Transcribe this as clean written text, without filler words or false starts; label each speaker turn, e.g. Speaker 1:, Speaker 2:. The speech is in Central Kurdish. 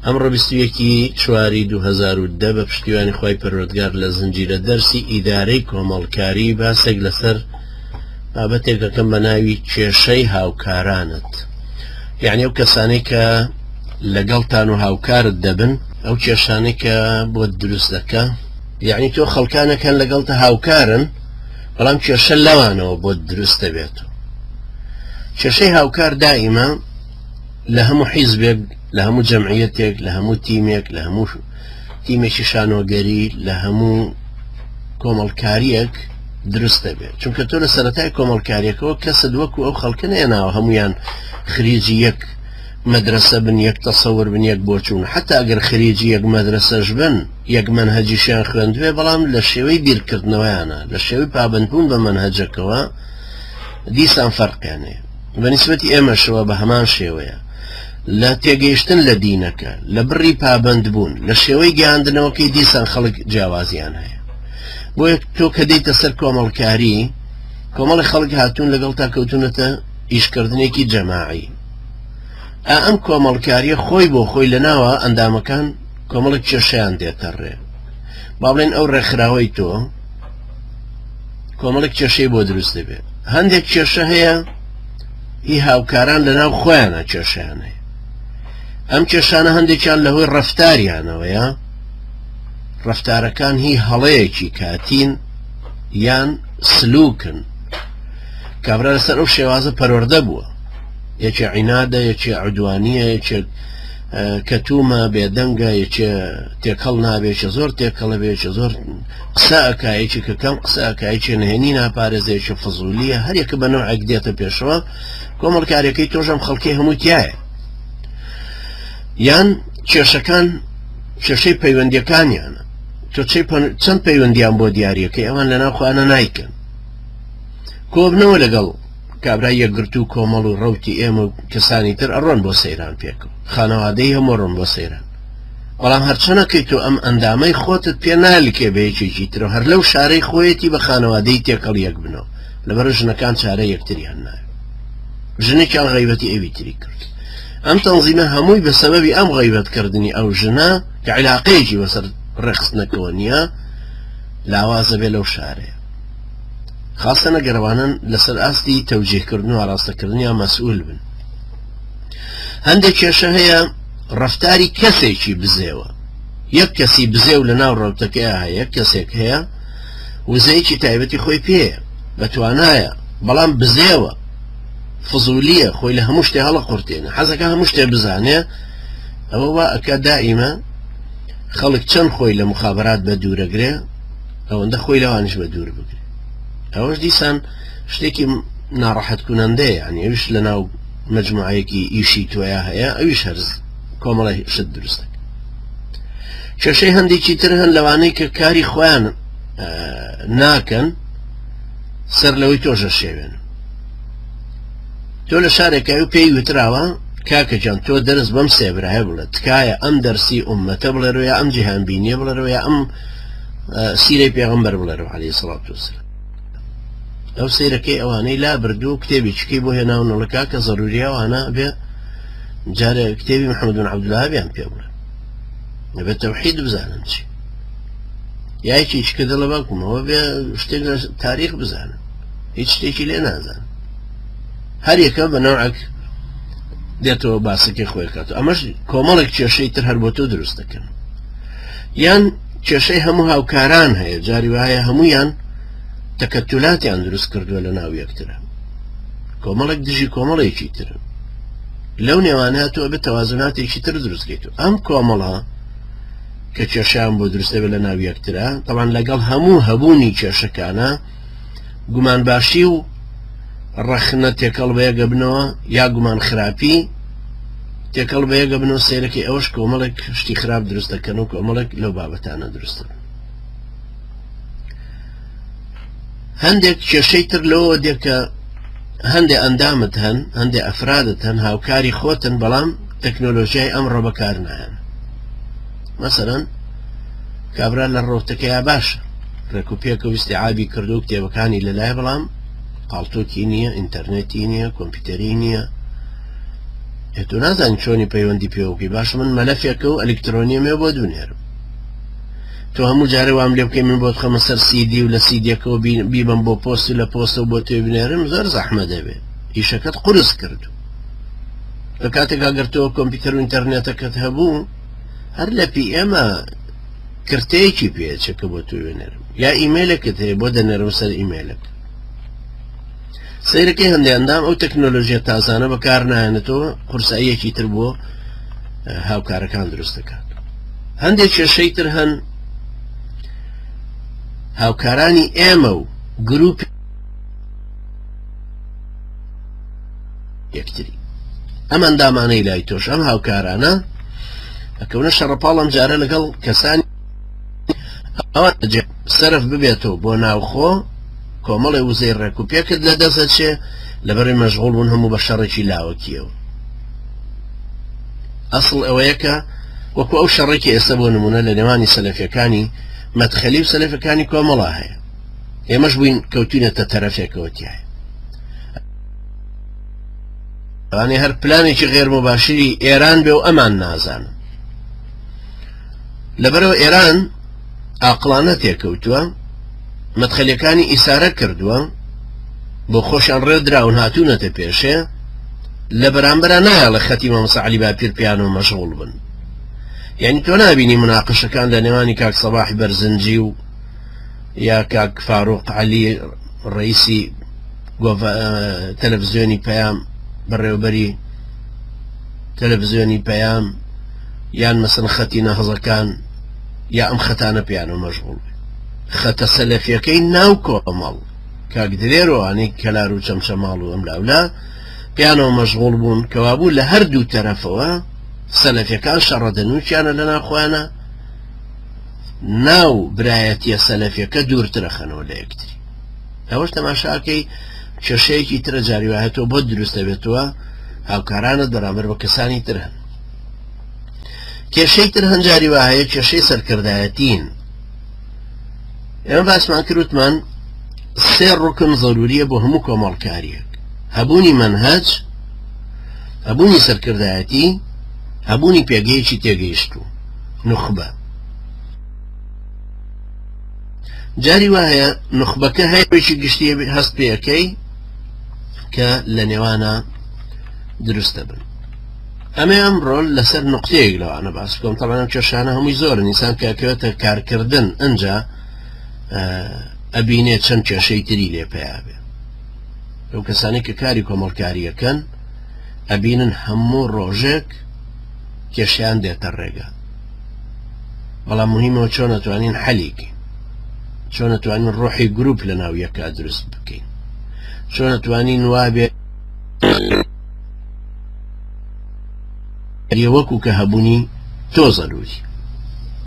Speaker 1: ئەمڕۆ 21 چواری 2010 بە پشتیوانی خۆی پەروەردگار لە زنجیرە دەرسی ئیدارەی کۆمەڵکاری باسێک لەسەر بابەتێک دەکەم بە ناوی کێشەی هاوکارانت. یعنی ئەو کەسانەی کە لەگەڵتان و هاوکارت دەبن، ئەو کێشانەی کە بۆ دروست دەکە، یعنی تۆ خەڵکانەکەن لەگەڵتە هاوکارن بەڵام کێشە لەوانەوە بۆ دروست دەبێت. کێشەی هاوکار دائیمە لە هەموو حیزبێک، لە هەموو جەمعیەتێک، لە هەموو تیمێک، لە هەموو تیمێکی شانۆگەری، لە هەموو کۆمەڵکاریەک دروست دەبێت. چونکە تۆ لە سەرەتای کۆمەڵکاریەکەەوە کەسد وەکو ئەو خەڵکە نێناوە هەمویان خریجی یەک مەدرسە بن، یەک تەسەور بن، یەک بۆچوون، حتا ئەگەر خریجی یەک مەدرسەش بن، یەک مەنهەجیشیان خوێندوێ، بەڵام لە شێوەی بیرکردنەوەیانە، لە شێوەی پابندبوون بە مەنهەجەکەوە دیسان فەرقیانێ. بەنسبەتی ئێمەشەوە بە هەمان شێوەیە لە تێگەیشتن لە دینەکە، لە بڕی پابندبوون، لە شێوەی گەیاندنەوەکەی دیسان خەڵک جیاوازیان هەیە. بۆیە تۆ کە دەیتە سەر کۆمەڵکاری، کۆمەڵی خەڵک هاتوون لەگەڵ تا کەوتونەتە ئیشکردنێکی جەماعی. ئەم کۆمەڵکاریە خۆی بۆ خۆی لە ناوە ئەندامەکان کۆمەڵێک کێشەیان دێتەڕێ. با بڵێن ئەو ڕێکخراوەی تۆ کۆمەڵێک کێشەی بۆ دروست دەبێت. هەندێک کێشە هەیە هی هاوکاران لە ناو خۆیانە کێشیان هەیە. ئەم کێشانە هەندێکیان لەهۆی ڕەفتاریانەوەیە، ڕەفتارەکان هی هەڵەیەکی کاتین یان سلوکن، کابرا لەسەر ئەو شێوازە پەروەردە بووە. یەکێ عینادە، یەکێ عودوانیە، یەکێ کەتومە بێدەنگە، یەکێ تێکەڵ نابێت، یەکێ زۆر تێکەڵە بێت، یەکێ زۆر قسە ئەکایەکی کە کەم قسە ئەکایەکی نهێنی ناپارێزە، یەکێ فزولیە، هەر یەکە بە نەوعێک دێتە پێشەوە. کۆمەڵکاریەکەی تۆژەم خەڵکی هەموو تایە. یان کێشەکان کێشەی پەیوەندیەکانیانە، تۆ چەند پەیوەندیان بۆ دیارەکەی ئەوان لە ناوخواانە نایکەن. کۆبنەوە لەگەڵ کابرا یەکگرت و کۆمەڵ و ڕەوتی ئێمە و کەسانی تر ئەڕۆن بۆ سەیران پێکەوە، خانەوادەی هەموو ڕۆن بۆ سەیران. بەڵام هەرچەنەکەی تۆ ئەم ئەندامەی خۆتت پێ نالیکێ بە یەکێکی ترەوە، هەر لەو شارەی خۆیەتی بە خانەوادەی تێکەڵ یەک بنەوە، لەبەر ژنەکان چارە یەکتریان نایە. ژنێکیان غەیبەتی ئەوی تری کرد. ئەم تەنزیمە هەمووی بە سەبەبی ئەم غەیبەتکردنی ئەو ژنە کە عیلاقەیەکی بەسەر ڕێخستنەکەوە نییە، لاوازە بێ لەو شارەیە. خاستە نەگەڕوانن لەسەر ئاستی تەوجیهکردن و ئاراستەکردنیان مەسئول بن. هەندێک کێشە هەیە ڕەفتاری کەسێکی بزێوە، یەک کەسی بزێو لە ناو ڕەوتەکەیە هەیە، یەک کەسێک هەیە وزەیەکی تایبەتی خۆی پێیە، بەتوانایە، بەڵام بزێوە، فزولیە، خۆی لە هەموو شتێ هەڵە قورتێنە، حەزەکە هەموو شتێ بزانێ. ئەوە وا ئەکا دائیمە خەڵک چەند خۆی لە مخابرات بە دوورەگرێ، ئەوەندە خۆی لەوانش بە دوور بگرێ. ئەوەش دیسان شتێکی ناڕەحەت کوونەندەیە، یعنی ئەوش لە ناو مەجموعەیەکی ئیشی تۆیە هەیە، ئەویش هەرز کۆمەڵی شت دروست دەکات. کێشەی هەندێکی تر هەن لەوانەی کە کاری خۆیان ناکەن، سەر لەوەی تۆژە شێوێن. تۆ لە شارێکایی و پێی وتراوە کاکەجان تۆ دەرس بەم سێبرایە بڵێ، تکایە ئەم دەرسی ئومەتە بڵێرەوە، یا ئەم جیهانبینیە بڵێرەوە، یا ئەم سیرەی پێغەمبەر بڵێرەوە عەلەیهی سەڵات وەسەلام. ئەو سیرەکەی ئەوانەی لا بردوو کتێبی چکەی بۆ هێناونەوە لە کاکە زەروریە ئەوانە بێ جارە کتێبی محەممەد بن عەبدولوهابیان پێ بڵێن، بێ تەوحید بزانن چی، یایکی چکە دەڵە باکومەوە بێ شتێک لە تاریخ بزانن، هیچ شتێکی لێ نازانن، هەر یەکە بە نەوعێک دێتەوە باسەکەی خۆی کات. ئەمەش کۆمەڵێک کێشەی تر هەر بۆ تۆ دروست دەکەن. یان کێشەی هەموو هاوکاران هەیە، جاری وایە هەمویان تەکەتولاتیان دروست کردووە لە ناو یەکترە، کۆمەڵێک دژی کۆمەڵێکی تر، لەو نێوانەیە تۆ بێت تەوازناتێکی تر دروستکەیتەوە. ئەم کۆمەڵە کە کێشیان بۆ دروستە بێت لە ناو یەکترە، تەوان لەگەڵ هەموو هەبوونی کێشەکانە گومانباشی و ڕەخنە تێکەڵ بەیەگە بنەوە، یا گومان خراپی تێکەڵ بەیەگە بنەوە، سیرەکەی ئەوش کۆمەڵێک شتی خراپ دروست دەکەن و کۆمەڵێک لەو بابەتانە دروستە. هەندێک کێشەی تر لەوە دێکە هەندێ ئەندامت هەن، هەندێ ئەفرادت هەن، هاوکاری خۆتن، بەڵام تەکنۆلۆژیای ئەمڕۆ بەکار نایەن. مەسەڵەن کابرا لە ڕۆتەکەیە باشە، ڕێک و پێکە ویستیعابی کردو و کتێبەکانی لەلای، بەڵام قاڵتۆکی نییە، ئینتەرنێتی نییە، کۆمپیوتەری نییە، تو نازانی چۆنی پەیوەندی پێوەکەی باش من مەلەفێکە و ئەلکترۆنیەمێ بۆ دوونێرم تۆ هەموو جارە وام لێ بکەی من بۆت خەمە سەر سیدی و لە سیدیەکەەوە بیبم بۆ پۆست و لە پۆستە بۆ تێ بنێرم زۆر زەحمە دەبێت ئیشەکەت قورس کردو لە کاتێک ئەگەرتەوە کۆمپیوتەر و ئینتەرنێتەکەت هەبوو هەر لە پی ئێمە کرتەیەکی پێچەکە بۆ تۆ وێنێرم یا ئیمێلەکەت هەیە بۆ دەنێرم سەر ئیمێلەکە سیرەکەی هەندێکدام ئەو تەکنۆلۆژیە تازانە بەکار نایەنێتەوە قورساییەکی تر بۆ هاوکارەکان دروست دەکات هەندێک کێشەی تر هەن هاوکارانی ئێمە و گروپ یەکتری ئەم ئەندامانەی لای تۆش ئەم هاوکارانە ئەکەونە شەڕەپاڵم جارە لەگەڵ کەسانی ئەوە سەرف ببێتەوە بۆ ناوخۆ کۆمەڵی وزەی ڕێکوپێکت لە دەستە چێ لەبەری مەشغوڵ بوون هەموو بە شەڕێکی لاوەکیەوە ئەسڵ ئەوەیەکە وەکو ئەو شەڕێکی ئێستا بۆ نمونە لە نێوانی سەلەفیەکانی مەدخەلی و سەلەفەکانی کۆمەڵا هەیە ئێمەش بووین کەوتوینەتە تەرەفێکەوە تایە ئەوانێ هەر پلانێکی غێر مباشری ئێران بێ و ئەمان نازانن لەبەرەوە ئێران عاقڵانە تێکەوتووە مەدخەلیەکانی ئیسارە کردووە بۆ خۆشیان ڕێدراون هاتوونەتە پێشێ لە بەرامبەرە نایە لە خەتی مامۆستا عەلی باپیر پیانەوە مەشغوڵ بن یعنی تۆ نابینی مناقشەکان لە نێوانی کاک سەباحی بەرزنجی و یا کاک فاروق عەلی ڕئیسی تەلەڤیزیۆنی پەیام بەڕێوەبەری تەلەڤیزیۆنی پەیام یان مەسەڵەن خەتی نەهەزەکان یا ئەم خەتانە پیانەوە مەشغوڵ خەتە سەلەفیەکەی ناو کۆمەڵ کاک درێرۆوانەی کەلار و چەمچەماڵ و ئەم لاولا پیانەوە مەشغوڵ بوون کەوابوو لە هەردوو تەرەفەوە سەلەفیەکان شەڕەدەنووکیانە لە ناوخۆیانە ناو برایەتیە سەلەفیەکە دوورترە خەنەوە لە یەکتری ئەوەش تەماشاکەی کێشەیەکی ترە جاری وایەتەوە بۆ دروستە بێتەوە هاوکارانت بەرامبەر بە کەسانی تر هەن کێشەی تر هەنجاری وایە کێشەی سەرکردایەتین ئێمە باسمان کردوتمان سێ ڕوکن ضروریە بۆ هەموو کۆمەڵکاریەک هەبوونی مەنهەج هەبوونی سەرکردایەتی هەبوونی پێگەیەکی تێگەیشتوو نوخبە جاری وایە نوخبەکە هەیەکی گشتی هەست پێەکەی کە لە نێوانە دروستە بن ئەمە ئەمڕۆ لەسەر نقطەیەک لەوانە باس بکەم تەڵانە کێشانە هەمووی زۆر نیسان کەکەوێتە کارکردن ئەنجا ئەبینێت چەند کێشەی تری لێ پێیابێ ئەو کەسانی کە کاری کۆمەڵکاریەکەن ئەبینن هەموو ڕۆژێک کێشیان دێتە ڕێگە بەڵام مهمەوە چۆن نەتوانین حەلیکەین چۆن نەتوانین ڕۆحی گروپ لە ناو یەکا دروست بکەین چۆن نەتوانین وابێ وەکو کە هەبوونی تۆ زەروری